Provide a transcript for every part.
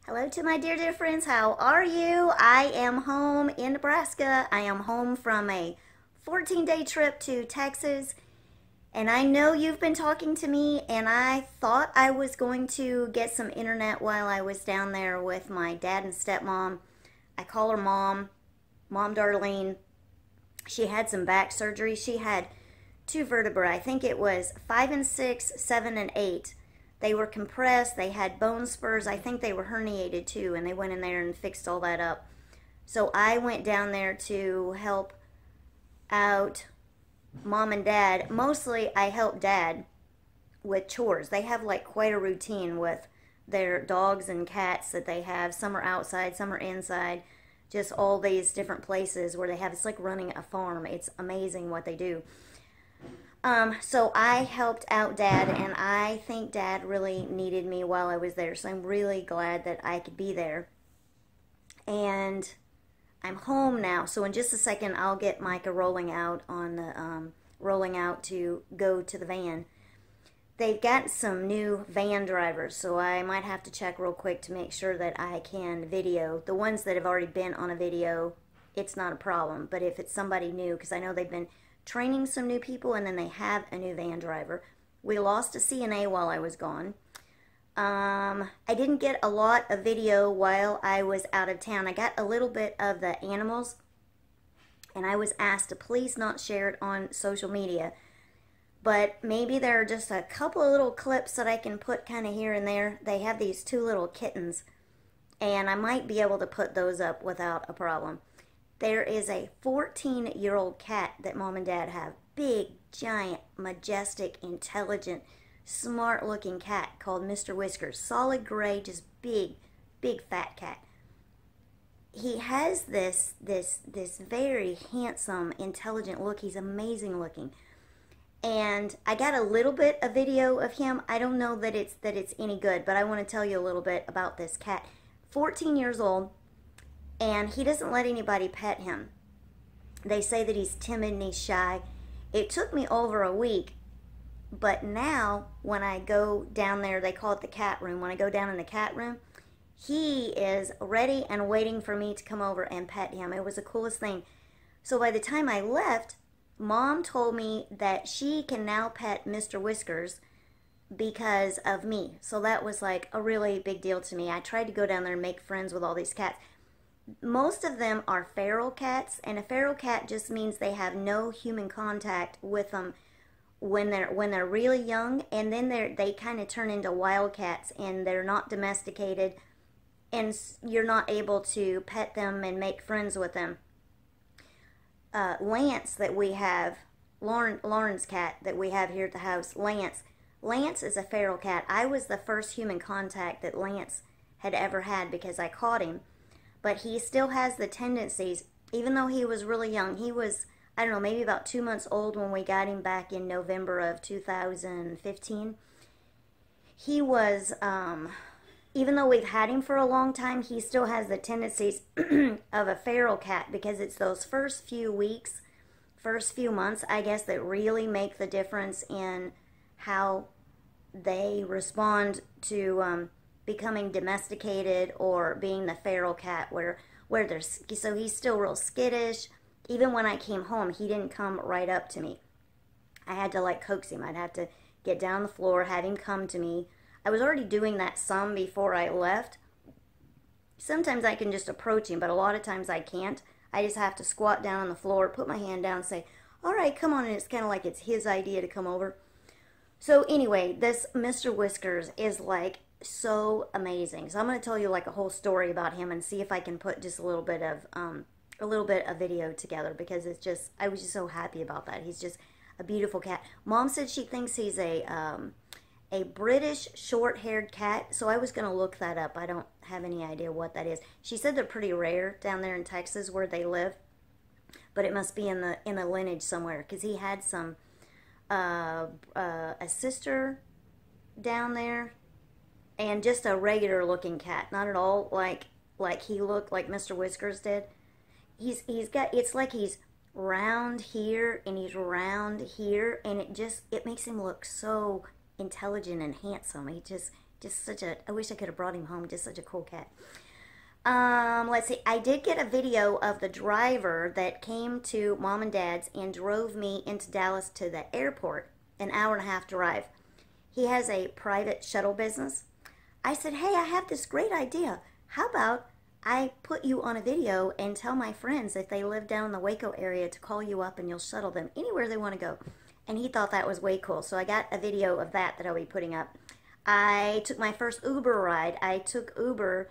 Hello to my dear friends. How are you? I am home in Nebraska. I am home from a 14-day trip to Texas. And I know you've been talking to me, and I thought I was going to get some internet while I was down there with my dad and stepmom. I call her Mom Darlene. She had some back surgery. She had two vertebrae. I think it was 5 and 6, 7 and 8. They were compressed, they had bone spurs, I think they were herniated too, and they went in there and fixed all that up. So I went down there to help out Mom and Dad. Mostly I help Dad with chores. They have like quite a routine with their dogs and cats that they have. Some are outside, some are inside. Just all these different places where they have, it's like running a farm. It's amazing what they do. So I helped out Dad, and I think Dad really needed me while I was there, so I'm really glad that I could be there. And I'm home now, so in just a second I'll get Micah rolling out on the to go to the van. They've got some new van drivers, so I might have to check real quick to make sure that I can video. The ones that have already been on a video, it's not a problem, but if it's somebody new, because I know they've been training some new people, and then they have a new van driver. We lost a CNA while I was gone. I didn't get a lot of video while I was out of town. I got a little bit of the animals, and I was asked to please not share it on social media. But maybe there are just a couple of little clips that I can put kind of here and there. They have these two little kittens, and I might be able to put those up without a problem. There is a 14-year-old cat that Mom and Dad have. Big, giant, majestic, intelligent, smart-looking cat called Mr. Whiskers. Solid gray, just big, big fat cat. He has this very handsome, intelligent look. He's amazing looking. And I got a little bit of video of him. I don't know that it's any good, but I want to tell you a little bit about this cat. 14 years old. And he doesn't let anybody pet him. They say that he's timid and he's shy. It took me over a week, but now when I go down there, they call it the cat room. When I go down in the cat room, he is ready and waiting for me to come over and pet him. It was the coolest thing. So by the time I left, Mom told me that she can now pet Mr. Whiskers because of me. So that was like a really big deal to me. I tried to go down there and make friends with all these cats. Most of them are feral cats, and a feral cat just means they have no human contact with them when they're really young, and then they kind of turn into wild cats, and they're not domesticated, and you're not able to pet them and make friends with them. Lance that we have, Lauren's cat that we have here at the house, Lance is a feral cat. I was the first human contact that Lance had ever had because I caught him. But he still has the tendencies, even though he was really young. He was, I don't know, maybe about 2 months old when we got him back in November of 2015. He was, even though we've had him for a long time, he still has the tendencies of a feral cat, because it's those first few weeks, first few months, I guess, that really make the difference in how they respond to becoming domesticated or being the feral cat, where they're, so he's still real skittish. Even when I came home, he didn't come right up to me. I had to like coax him. I'd have to get down the floor, have him come to me. I was already doing that some before I left. Sometimes I can just approach him, but a lot of times I can't. I just have to squat down on the floor, put my hand down, and say, all right, come on, and it's kind of like it's his idea to come over. So anyway, this Mr. Whiskers is like so amazing. So I'm going to tell you like a whole story about him and see if I can put just a little bit of video together, because it's just, I was just so happy about that. He's just a beautiful cat. Mom said she thinks he's a British short-haired cat, so I was going to look that up. I don't have any idea what that is. She said they're pretty rare down there in Texas where they live, but it must be in the lineage somewhere, because he had some a sister down there, and just a regular looking cat, not at all like he looked like Mr. Whiskers did. He's got, it's like he's round here and he's round here, and it makes him look so intelligent and handsome. Just such a, I wish I could have brought him home. Just such a cool cat. Let's see. I did get a video of the driver that came to Mom and Dad's and drove me into Dallas to the airport, an hour-and-a-half drive. He has a private shuttle business. I said, hey, I have this great idea. How about I put you on a video and tell my friends if they live down in the Waco area to call you up and you'll shuttle them anywhere they want to go. And he thought that was way cool. So I got a video of that I'll be putting up. I took my first Uber ride. I took Uber.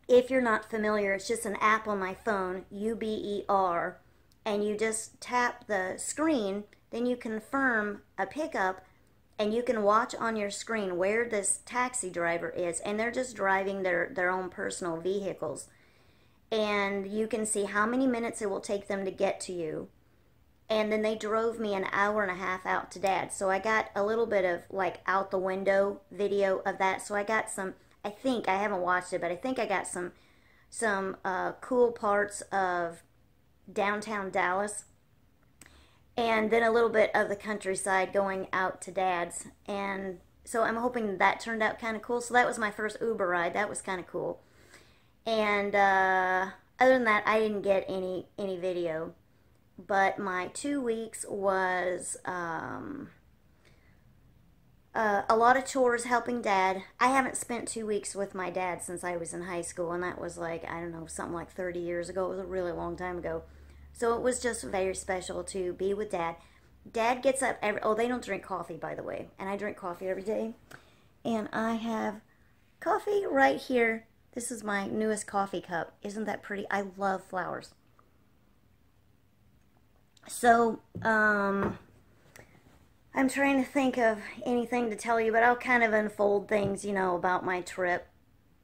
If you're not familiar, it's just an app on my phone, UBER, and you just tap the screen, then you confirm a pickup, and you can watch on your screen where this taxi driver is, and they're just driving their own personal vehicles. And you can see how many minutes it will take them to get to you. And then they drove me an hour-and-a-half out to Dad. So I got a little bit of, like, out the window video of that. So I got some, I think, I haven't watched it, but I think I got some cool parts of downtown Dallas. And then a little bit of the countryside going out to Dad's. And so I'm hoping that turned out kind of cool. So that was my first Uber ride. That was kind of cool. And other than that, I didn't get any video. But my 2 weeks was a lot of chores helping Dad. I haven't spent 2 weeks with my dad since I was in high school. And that was like, I don't know, something like 30 years ago. It was a really long time ago. So it was just very special to be with Dad. Dad gets up oh, they don't drink coffee, by the way. And I drink coffee every day. And I have coffee right here. This is my newest coffee cup. Isn't that pretty? I love flowers. So, I'm trying to think of anything to tell you, but I'll kind of unfold things, you know, about my trip.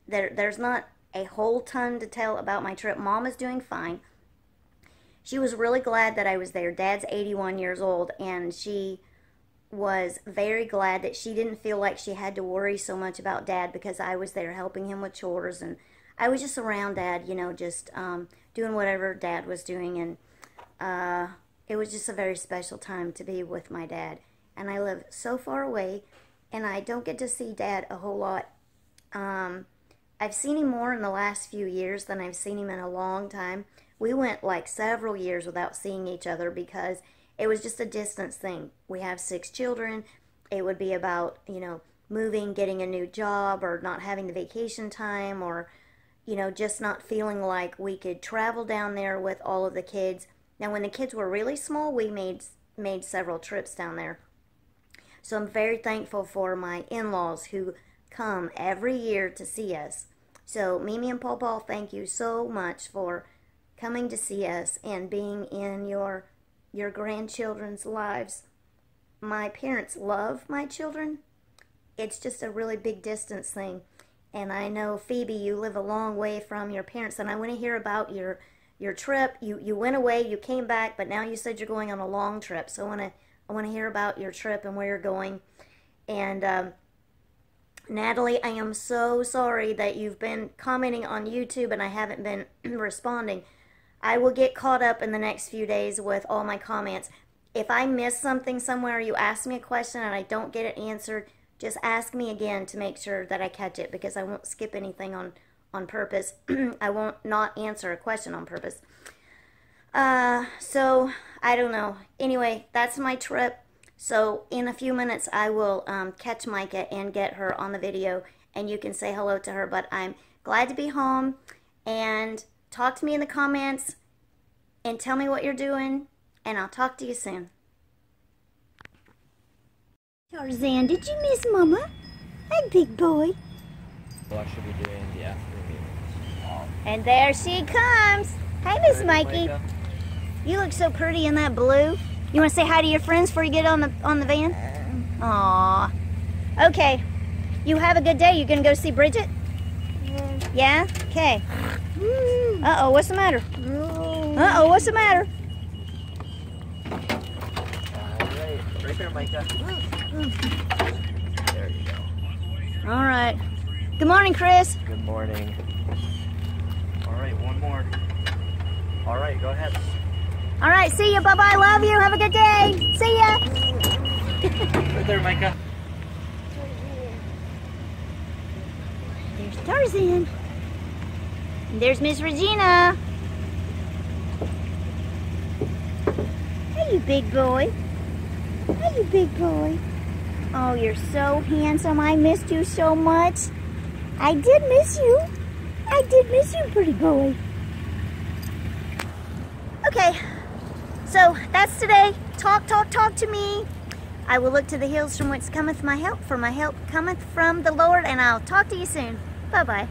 There's not a whole ton to tell about my trip. Mom is doing fine. She was really glad that I was there. Dad's 81 years old, and she was very glad that she didn't feel like she had to worry so much about Dad because I was there helping him with chores, and I was just around Dad, you know, just doing whatever Dad was doing, and it was just a very special time to be with my dad. And I live so far away, and I don't get to see Dad a whole lot. I've seen him more in the last few years than I've seen him in a long time. We went like several years without seeing each other because it was just a distance thing. We have 6 children. It would be about, you know, moving, getting a new job, or not having the vacation time, or, you know, just not feeling like we could travel down there with all of the kids. Now, when the kids were really small, we made several trips down there. So I'm very thankful for my in-laws who come every year to see us. So Mimi and Paul, thank you so much for coming to see us and being in your grandchildren's lives. My parents love my children. It's just a really big distance thing. And I know, Phoebe, you live a long way from your parents, and I want to hear about your trip. You went away, you came back, but now you said you're going on a long trip. So I want to hear about your trip and where you're going. And Natalie, I am so sorry that you've been commenting on YouTube and I haven't been responding. I will get caught up in the next few days with all my comments. If I miss something somewhere, you ask me a question and I don't get it answered, just ask me again to make sure that I catch it, because I won't skip anything on purpose. I won't not answer a question on purpose. So, I don't know. Anyway, that's my trip. So, in a few minutes, I will catch Micah and get her on the video, and you can say hello to her. But I'm glad to be home, and talk to me in the comments, and tell me what you're doing, and I'll talk to you soon. Tarzan, did you miss Mama? Hi, big boy. Well, I should be doing the afternoon. And there she comes. Hi, Miss Micah. You look so pretty in that blue. You want to say hi to your friends before you get on the van? Aww. Okay. You have a good day. You gonna go see Bridget? Yeah? Okay. Uh-oh, what's the matter? Uh-oh, what's the matter? Right there, Micah. There you go. All right. Good morning, Chris. Good morning. All right, one more. All right, go ahead. All right, see you. Bye-bye. Love you. Have a good day. See ya. Right there, Micah. There's Tarzan. And there's Miss Regina. Hey, you big boy. Hey, you big boy. Oh, you're so handsome. I missed you so much. I did miss you. I did miss you, pretty boy. Okay, so that's today. Talk to me. I will look to the hills from whence cometh my help, for my help cometh from the Lord, and I'll talk to you soon. Bye-bye.